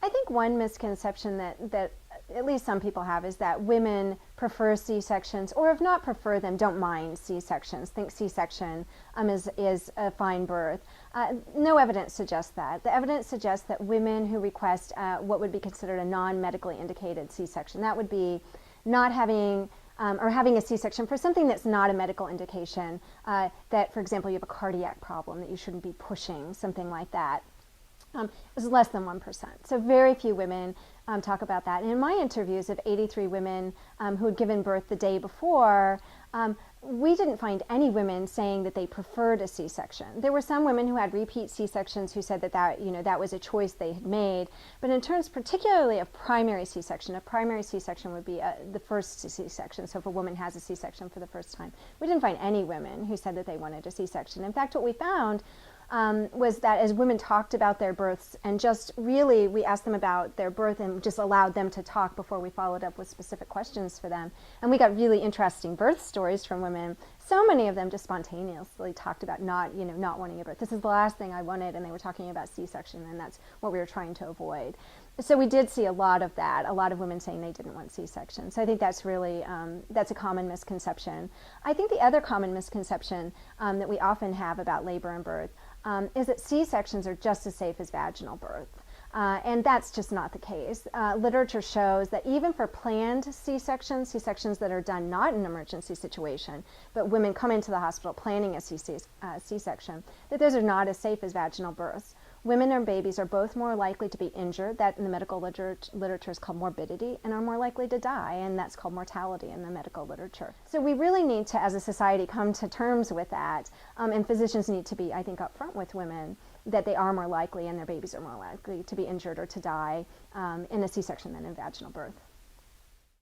I think one misconception that at least some people have is that women prefer C-sections, or if not prefer them, don't mind C-sections, think C-section is a fine birth. No evidence suggests that. The evidence suggests that women who request what would be considered a non-medically indicated C-section, that would be not having or having a C-section for something that's not a medical indication, that, for example, you have a cardiac problem that you shouldn't be pushing, something like that. Is less than 1%. So very few women talk about that. And in my interviews of 83 women who had given birth the day before, we didn't find any women saying that they preferred a C-section. There were some women who had repeat C-sections who said that was a choice they had made. But in terms particularly of primary C-section, a primary C-section would be the first C-section. So if a woman has a C-section for the first time, we didn't find any women who said that they wanted a C-section. In fact, what we found was that as women talked about their births, and just really we asked them about their birth and just allowed them to talk before we followed up with specific questions for them. And we got really interesting birth stories from women. So many of them just spontaneously talked about not wanting a birth. This is the last thing I wanted, and they were talking about C-section, and that's what we were trying to avoid. So we did see a lot of that, a lot of women saying they didn't want C-section. So I think that's really, that's a common misconception. I think the other common misconception that we often have about labor and birth is that C-sections are just as safe as vaginal birth. And that's just not the case. Literature shows that even for planned C-sections, C-sections that are done not in an emergency situation, but women come into the hospital planning a C-section, that those are not as safe as vaginal births. Women and babies are both more likely to be injured, that in the medical literature is called morbidity, and are more likely to die, and that's called mortality in the medical literature. So we really need to, as a society, come to terms with that, and physicians need to be, I think, upfront with women that they are more likely and their babies are more likely to be injured or to die in a C-section than in vaginal birth.